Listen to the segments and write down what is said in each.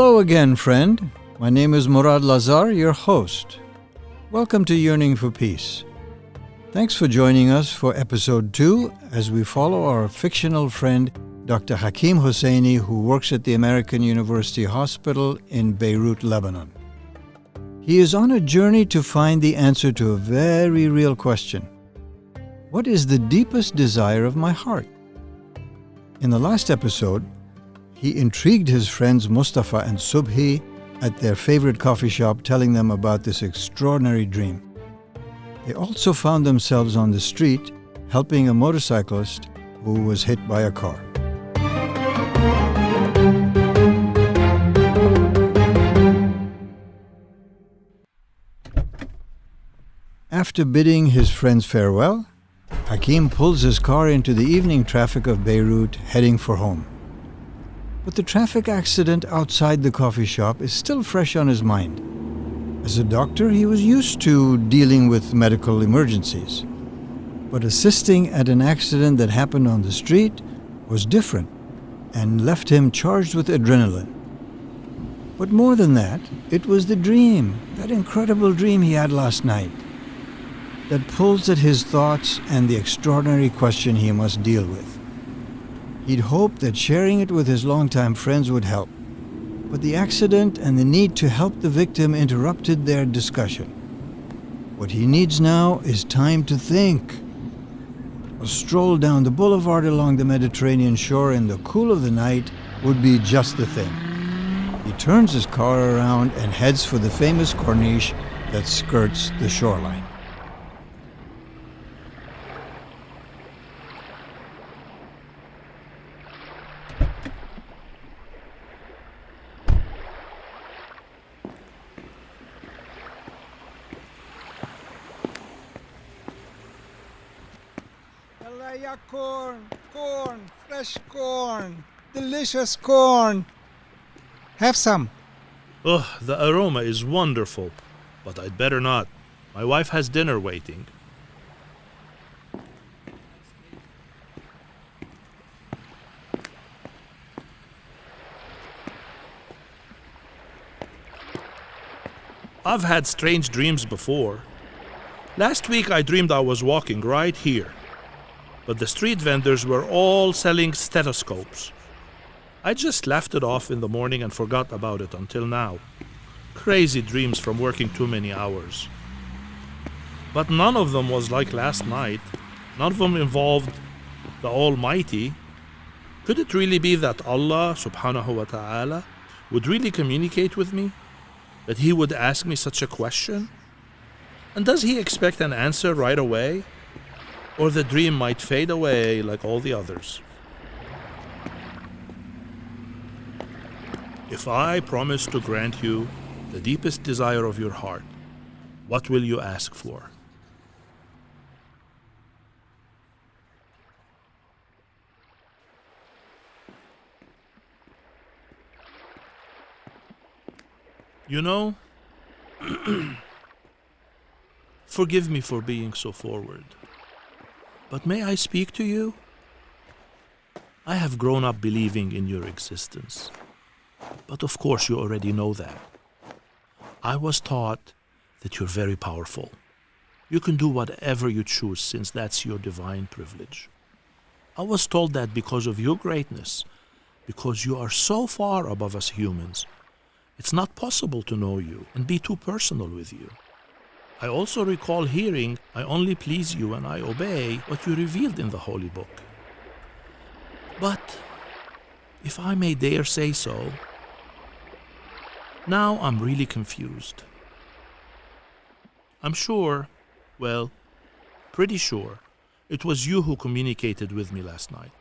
Hello again, friend. My name is Murad Lazar, your host. Welcome to Yearning for Peace. Thanks for joining us for episode 2 as we follow our fictional friend, Dr. Hakim Hosseini, who works at the American University Hospital in Beirut, Lebanon. He is on a journey to find the answer to a very real question. What is the deepest desire of my heart? In the last episode, he intrigued his friends Mustafa and Subhi at their favorite coffee shop, telling them about this extraordinary dream. They also found themselves on the street helping a motorcyclist who was hit by a car. After bidding his friends farewell, Hakim pulls his car into the evening traffic of Beirut, heading for home. But the traffic accident outside the coffee shop is still fresh on his mind. As a doctor, he was used to dealing with medical emergencies. But assisting at an accident that happened on the street was different and left him charged with adrenaline. But more than that, it was the dream, that incredible dream he had last night, that pulls at his thoughts and the extraordinary question he must deal with. He'd hoped that sharing it with his longtime friends would help, but the accident and the need to help the victim interrupted their discussion. What he needs now is time to think. A stroll down the boulevard along the Mediterranean shore in the cool of the night would be just the thing. He turns his car around and heads for the famous corniche that skirts the shoreline. Corn, fresh corn, delicious corn. Have some. Ugh, the aroma is wonderful, but I'd better not. My wife has dinner waiting. I've had strange dreams before. Last week I dreamed I was walking right here, but the street vendors were all selling stethoscopes. I just laughed it off in the morning and forgot about it until now. Crazy dreams from working too many hours. But none of them was like last night. None of them involved the Almighty. Could it really be that Allah subhanahu wa ta'ala would really communicate with me? That He would ask me such a question? And does He expect an answer right away? Or the dream might fade away like all the others? If I promise to grant you the deepest desire of your heart, what will you ask for? You know, forgive me for being so forward. But may I speak to you? I have grown up believing in your existence. But of course you already know that. I was taught that you're very powerful. You can do whatever you choose since that's your divine privilege. I was told that because of your greatness, because you are so far above us humans, it's not possible to know you and be too personal with you. I also recall hearing, I only please you and I obey what you revealed in the Holy Book. But, if I may dare say so, now I'm really confused. I'm sure, well, pretty sure, it was you who communicated with me last night.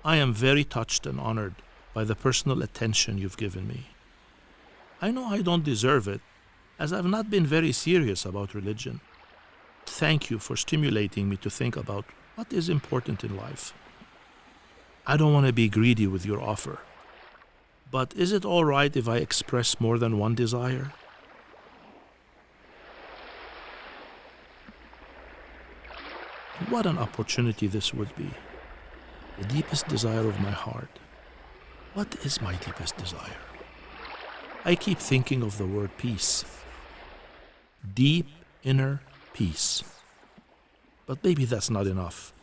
I am very touched and honored by the personal attention you've given me. I know I don't deserve it, as I've not been very serious about religion. Thank you for stimulating me to think about what is important in life. I don't want to be greedy with your offer, but is it all right if I express more than one desire? What an opportunity this would be. The deepest desire of my heart. What is my deepest desire? I keep thinking of the word peace. Deep inner peace. But maybe that's not enough.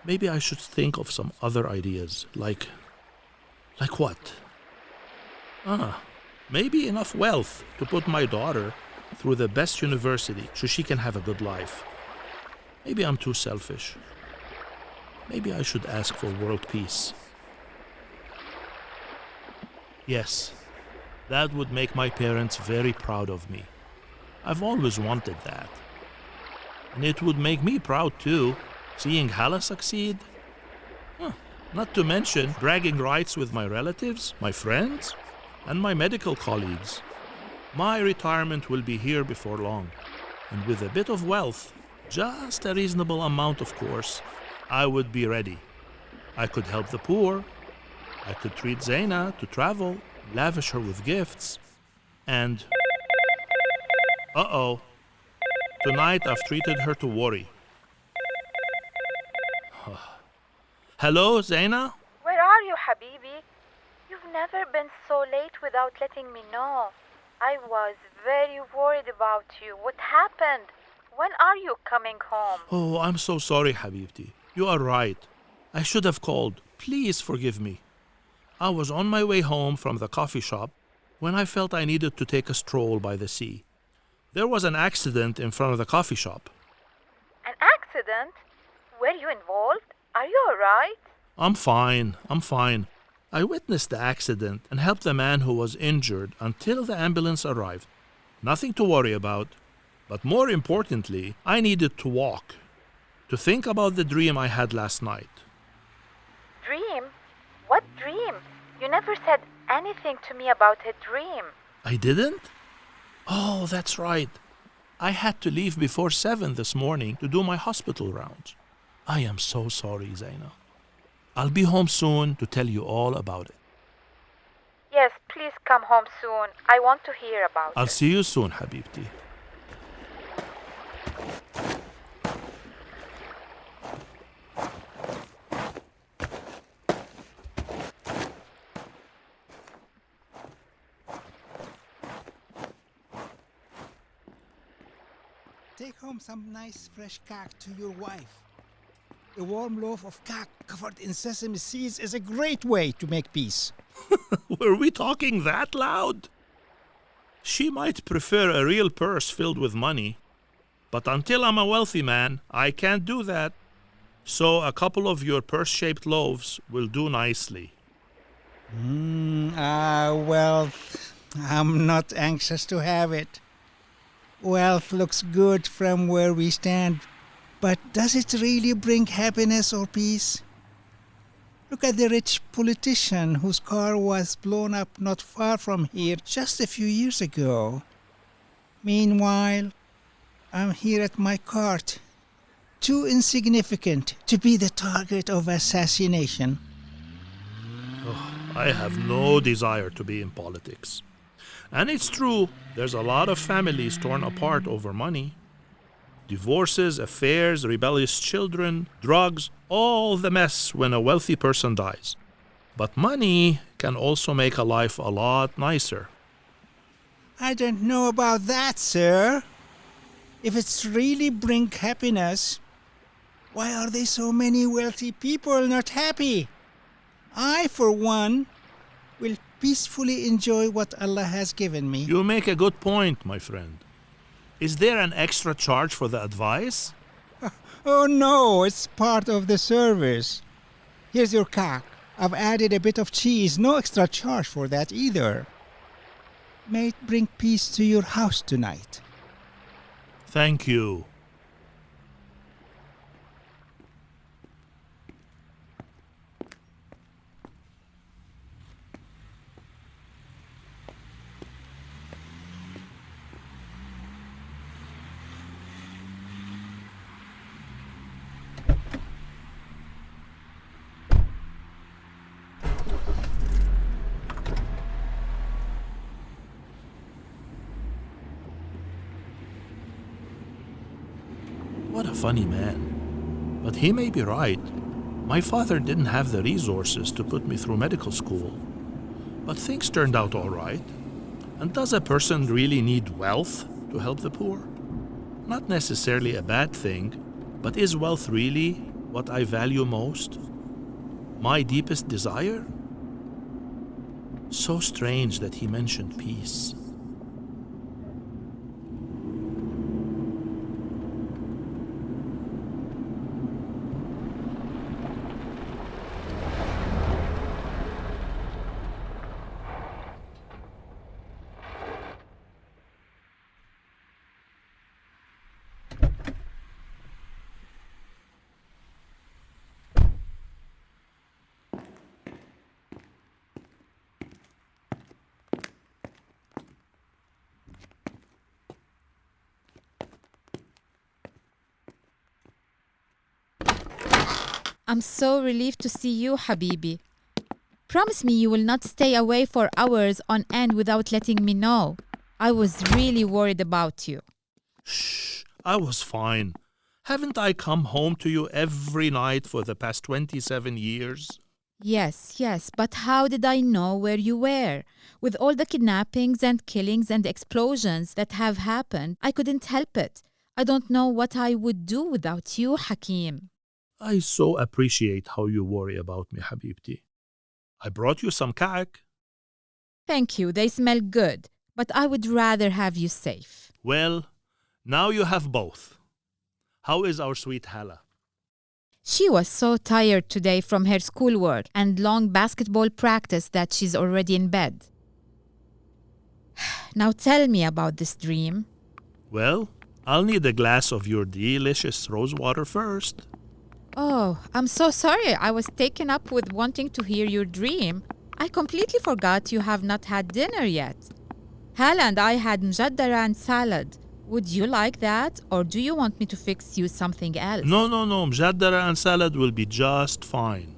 Maybe I should think of some other ideas, like what? Maybe enough wealth to put my daughter through the best university so she can have a good life. Maybe I'm too selfish. Maybe I should ask for world peace. Yes, that would make my parents very proud of me. I've always wanted that. And it would make me proud too, seeing Hala succeed. Not to mention bragging rights with my relatives, my friends, and my medical colleagues. My retirement will be here before long. And with a bit of wealth, just a reasonable amount of course, I would be ready. I could help the poor. I could treat Zaina to travel, lavish her with gifts. And... Tonight I've treated her to worry. Hello, Zaina? Where are you, Habibi? You've never been so late without letting me know. I was very worried about you. What happened? When are you coming home? Oh, I'm so sorry, Habibti. You are right. I should have called. Please forgive me. I was on my way home from the coffee shop when I felt I needed to take a stroll by the sea. There was an accident in front of the coffee shop. An accident? Were you involved? Are you all right? I'm fine. I witnessed the accident and helped the man who was injured until the ambulance arrived. Nothing to worry about. But more importantly, I needed to walk, to think about the dream I had last night. Dream? What dream? You never said anything to me about a dream. I didn't? Oh, that's right. I had to leave before 7 this morning to do my hospital rounds. I am so sorry, Zaina. I'll be home soon to tell you all about it. Yes, please come home soon. I want to hear about I'll it. see you soon, Habibti. Take home some nice fresh kak to your wife. A warm loaf of kak covered in sesame seeds is a great way to make peace. Were we talking that loud? She might prefer a real purse filled with money, but until I'm a wealthy man, I can't do that. So a couple of your purse-shaped loaves will do nicely. Wealth. I'm not anxious to have it. Wealth looks good from where we stand, but does it really bring happiness or peace? Look at the rich politician whose car was blown up not far from here just a few years ago. Meanwhile, I'm here at my cart, too insignificant to be the target of assassination. I have no desire to be in politics. And it's true, there's a lot of families torn apart over money. Divorces, affairs, rebellious children, drugs, all the mess when a wealthy person dies. But money can also make a life a lot nicer. I don't know about that, sir. If it's really bring happiness, why are there so many wealthy people not happy? I, for one, will peacefully enjoy what Allah has given me. You make a good point, my friend. Is there an extra charge for the advice? Oh no, it's part of the service. Here's your kak. I've added a bit of cheese, no extra charge for that either. May it bring peace to your house tonight. Thank you. What a funny man. But he may be right. My father didn't have the resources to put me through medical school. But things turned out all right. And does a person really need wealth to help the poor? Not necessarily a bad thing, but is wealth really what I value most? My deepest desire? So strange that he mentioned peace. I'm so relieved to see you, Habibi. Promise me you will not stay away for hours on end without letting me know. I was really worried about you. Shh, I was fine. Haven't I come home to you every night for the past 27 years? Yes, but how did I know where you were? With all the kidnappings and killings and explosions that have happened, I couldn't help it. I don't know what I would do without you, Hakim. I so appreciate how you worry about me, Habibti. I brought you some ka'ak. Thank you, they smell good, but I would rather have you safe. Well, now you have both. How is our sweet Hala? She was so tired today from her schoolwork and long basketball practice that she's already in bed. Now tell me about this dream. Well, I'll need a glass of your delicious rose water first. Oh, I'm so sorry. I was taken up with wanting to hear your dream. I completely forgot you have not had dinner yet. Hala and I had mjaddara and salad. Would you like that, or do you want me to fix you something else? No, mjaddara and salad will be just fine.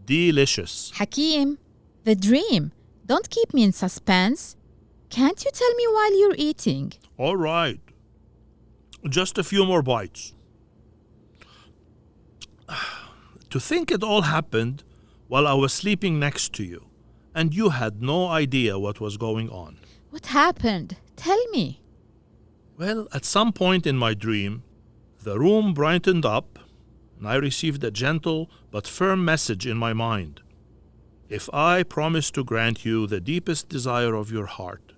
Delicious. Hakim, the dream. Don't keep me in suspense. Can't you tell me while you're eating? All right. Just a few more bites. To think it all happened while I was sleeping next to you, and you had no idea what was going on. What happened? Tell me. Well, at some point in my dream, the room brightened up, and I received a gentle but firm message in my mind. If I promise to grant you the deepest desire of your heart,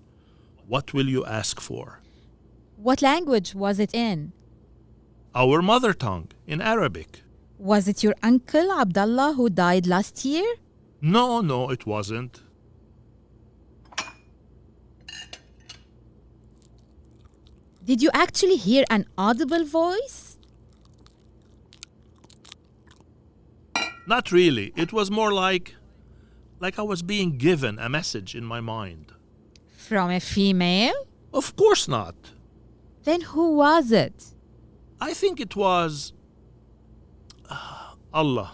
what will you ask for? What language was it in? Our mother tongue, in Arabic. Was it your uncle Abdullah who died last year? No, it wasn't. Did you actually hear an audible voice? Not really. It was more like I was being given a message in my mind. From a female? Of course not. Then who was it? I think it was Allah.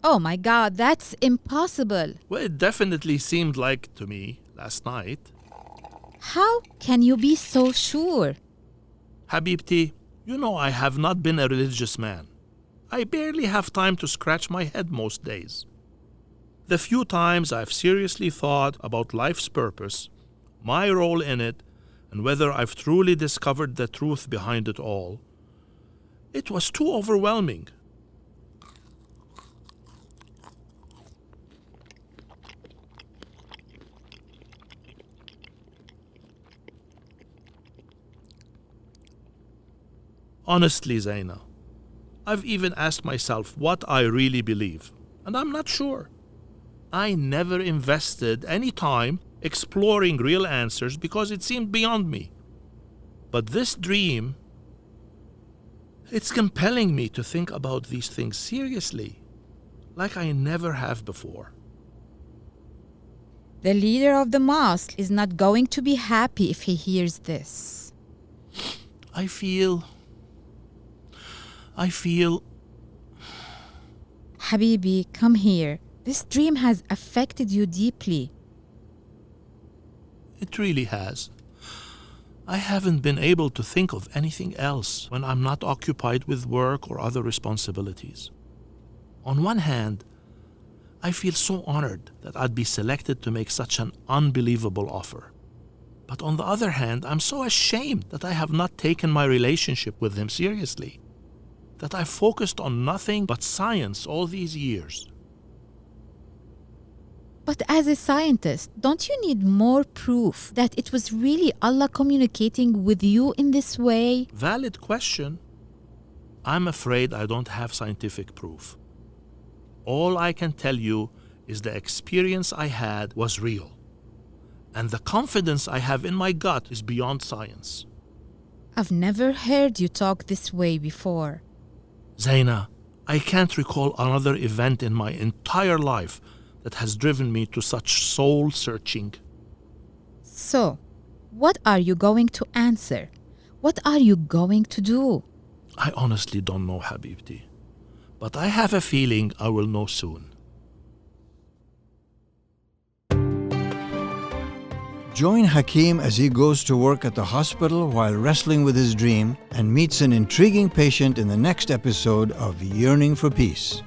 Oh my God, that's impossible. Well, it definitely seemed like to me last night. How can you be so sure? Habibti, you know I have not been a religious man. I barely have time to scratch my head most days. The few times I've seriously thought about life's purpose, my role in it, and whether I've truly discovered the truth behind it all, it was too overwhelming. Honestly, Zaina, I've even asked myself what I really believe, and I'm not sure. I never invested any time exploring real answers because it seemed beyond me. But this dream, it's compelling me to think about these things seriously, like I never have before. The leader of the mosque is not going to be happy if he hears this. I feel I feel... Habibi, come here. This dream has affected you deeply. It really has. I haven't been able to think of anything else when I'm not occupied with work or other responsibilities. On one hand, I feel so honored that I'd be selected to make such an unbelievable offer. But on the other hand, I'm so ashamed that I have not taken my relationship with him seriously, that I focused on nothing but science all these years. But as a scientist, don't you need more proof that it was really Allah communicating with you in this way? Valid question. I'm afraid I don't have scientific proof. All I can tell you is the experience I had was real. And the confidence I have in my gut is beyond science. I've never heard you talk this way before. Zaina, I can't recall another event in my entire life that has driven me to such soul-searching. So, what are you going to answer? What are you going to do? I honestly don't know, Habibti. But I have a feeling I will know soon. Join Hakim as he goes to work at the hospital while wrestling with his dream and meets an intriguing patient in the next episode of Yearning for Peace.